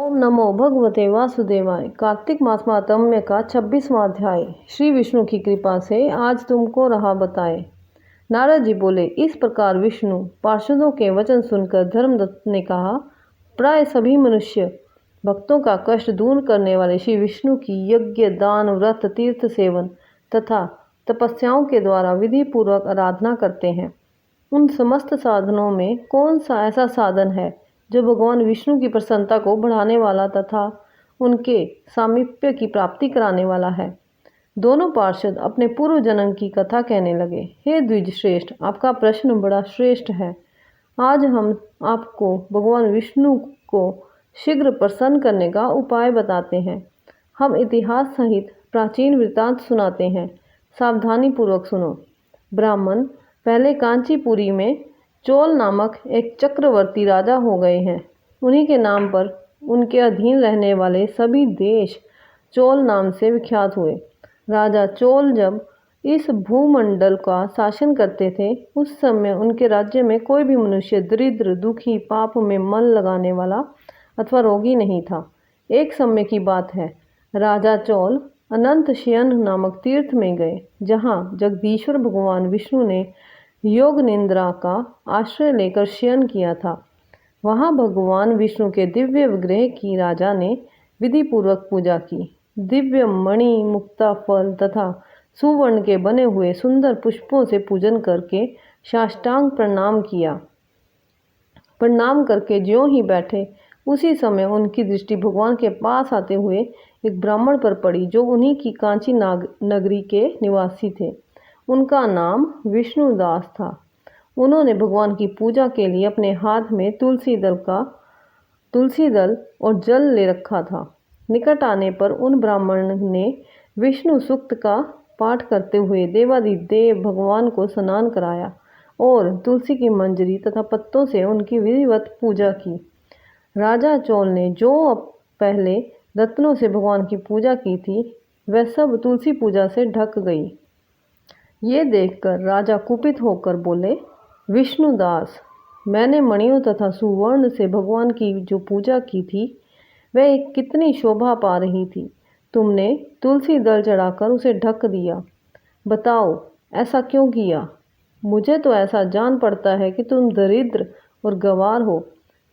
ओम नमो भगवते वासुदेवाय। कार्तिक मास महात्म्य का 26वां अध्याय। श्री विष्णु की कृपा से आज तुमको राह बताए। नारद जी बोले, इस प्रकार विष्णु पार्षदों के वचन सुनकर धर्मदत्त ने कहा, प्राय सभी मनुष्य भक्तों का कष्ट दूर करने वाले श्री विष्णु की यज्ञ, दान, व्रत, तीर्थ सेवन तथा तपस्याओं के द्वारा विधि पूर्वक आराधना करते हैं। उन समस्त साधनों में कौन सा ऐसा साधन है जो भगवान विष्णु की प्रसन्नता को बढ़ाने वाला तथा उनके सामीप्य की प्राप्ति कराने वाला है। दोनों पार्षद अपने पूर्व जन्म की कथा कहने लगे। हे द्विज श्रेष्ठ, आपका प्रश्न बड़ा श्रेष्ठ है। आज हम आपको भगवान विष्णु को शीघ्र प्रसन्न करने का उपाय बताते हैं। हम इतिहास सहित प्राचीन वृत्तांत सुनाते हैं, सावधानी पूर्वक सुनो। ब्राह्मण पहले कांचीपुरी में चोल नामक एक चक्रवर्ती राजा हो गए हैं। उन्हीं के नाम पर उनके अधीन रहने वाले सभी देश चोल नाम से विख्यात हुए। राजा चोल जब इस भूमंडल का शासन करते थे, उस समय उनके राज्य में कोई भी मनुष्य दरिद्र, दुखी, पाप में मन लगाने वाला अथवा रोगी नहीं था। एक समय की बात है, राजा चोल अनंत शयन नामक तीर्थ में गए, जहाँ जगदीश्वर भगवान विष्णु ने योग निद्रा का आश्रय लेकर शयन किया था। वहाँ भगवान विष्णु के दिव्य विग्रह की राजा ने विधि पूर्वक पूजा की। दिव्य मणि, मुक्ता फल तथा सुवर्ण के बने हुए सुंदर पुष्पों से पूजन करके साष्टांग प्रणाम किया। प्रणाम करके ज्यों ही बैठे, उसी समय उनकी दृष्टि भगवान के पास आते हुए एक ब्राह्मण पर पड़ी, जो उन्हीं की कांची नगरी के निवासी थे। उनका नाम विष्णुदास था। उन्होंने भगवान की पूजा के लिए अपने हाथ में तुलसी दल और जल ले रखा था। निकट आने पर उन ब्राह्मण ने विष्णु सूक्त का पाठ करते हुए देवादिदेव भगवान को स्नान कराया और तुलसी की मंजरी तथा पत्तों से उनकी विधिवत पूजा की। राजा चोल ने जो पहले रत्नों से भगवान की पूजा की थी, वह सब तुलसी पूजा से ढक गई। ये देखकर राजा कुपित होकर बोले, विष्णुदास, मैंने मणियों तथा सुवर्ण से भगवान की जो पूजा की थी, वह कितनी शोभा पा रही थी। तुमने तुलसी दल चढ़ाकर उसे ढक दिया। बताओ, ऐसा क्यों किया? मुझे तो ऐसा जान पड़ता है कि तुम दरिद्र और गंवार हो,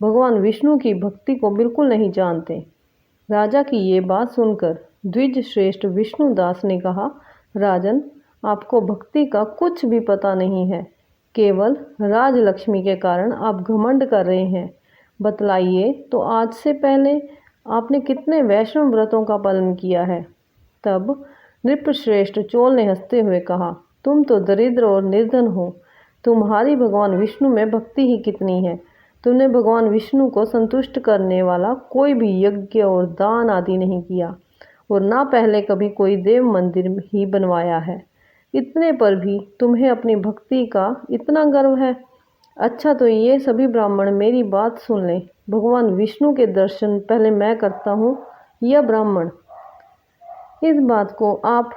भगवान विष्णु की भक्ति को बिल्कुल नहीं जानते। राजा की ये बात सुनकर द्विज श्रेष्ठ विष्णुदास ने कहा, राजन, आपको भक्ति का कुछ भी पता नहीं है। केवल राजलक्ष्मी के कारण आप घमंड कर रहे हैं। बतलाइए तो, आज से पहले आपने कितने वैष्णव व्रतों का पालन किया है? तब नृपश्रेष्ठ चोल ने हंसते हुए कहा, तुम तो दरिद्र और निर्धन हो। तुम्हारी भगवान विष्णु में भक्ति ही कितनी है। तुमने भगवान विष्णु को संतुष्ट करने वाला कोई भी यज्ञ और दान आदि नहीं किया, और ना पहले कभी कोई देव मंदिर ही बनवाया है। इतने पर भी तुम्हें अपनी भक्ति का इतना गर्व है। अच्छा, तो ये सभी ब्राह्मण मेरी बात सुन लें। भगवान विष्णु के दर्शन पहले मैं करता हूँ या ब्राह्मण? इस बात को आप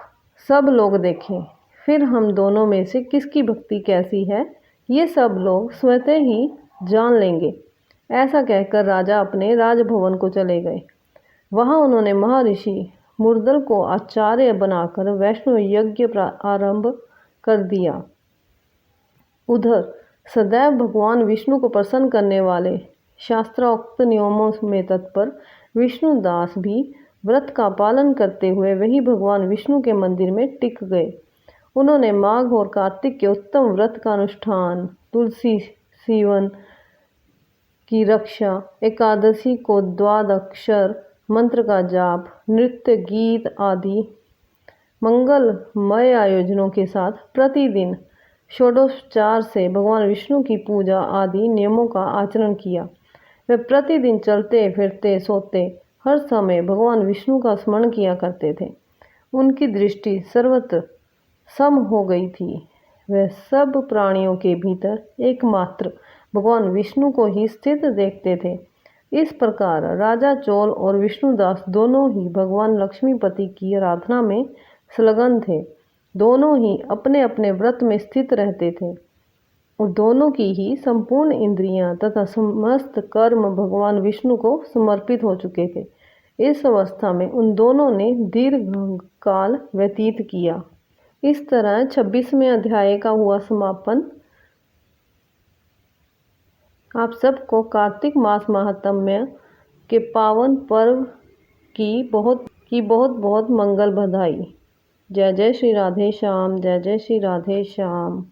सब लोग देखें, फिर हम दोनों में से किसकी भक्ति कैसी है, ये सब लोग स्वतः ही जान लेंगे। ऐसा कहकर राजा अपने राजभवन को चले गए। वहाँ उन्होंने महर्षि मुर्दल को आचार्य बनाकर वैष्णव यज्ञ आरंभ कर दिया। उधर सदैव भगवान विष्णु को प्रसन्न करने वाले शास्त्रोक्त नियमों में तत्पर विष्णुदास भी व्रत का पालन करते हुए वही भगवान विष्णु के मंदिर में टिक गए। उन्होंने माघ और कार्तिक के उत्तम व्रत का अनुष्ठान, तुलसी सीवन की रक्षा, एकादशी को द्वादक्षर मंत्र का जाप, नृत्य, गीत आदि मंगलमय आयोजनों के साथ प्रतिदिन षोडशोपचार से भगवान विष्णु की पूजा आदि नियमों का आचरण किया। वे प्रतिदिन चलते फिरते सोते हर समय भगवान विष्णु का स्मरण किया करते थे। उनकी दृष्टि सर्वत्र सम हो गई थी। वे सब प्राणियों के भीतर एकमात्र भगवान विष्णु को ही स्थित देखते थे। इस प्रकार राजा चोल और विष्णुदास दोनों ही भगवान लक्ष्मीपति की आराधना में संलग्न थे। दोनों ही अपने अपने व्रत में स्थित रहते थे। और दोनों की ही संपूर्ण इंद्रियां तथा समस्त कर्म भगवान विष्णु को समर्पित हो चुके थे। इस अवस्था में उन दोनों ने दीर्घ काल व्यतीत किया। इस तरह 26वें अध्याय का हुआ समापन। आप सबको कार्तिक मास महात्म्य के पावन पर्व की बहुत बहुत मंगल बधाई। जय जय श्री राधे श्याम, जय जय श्री राधे श्याम।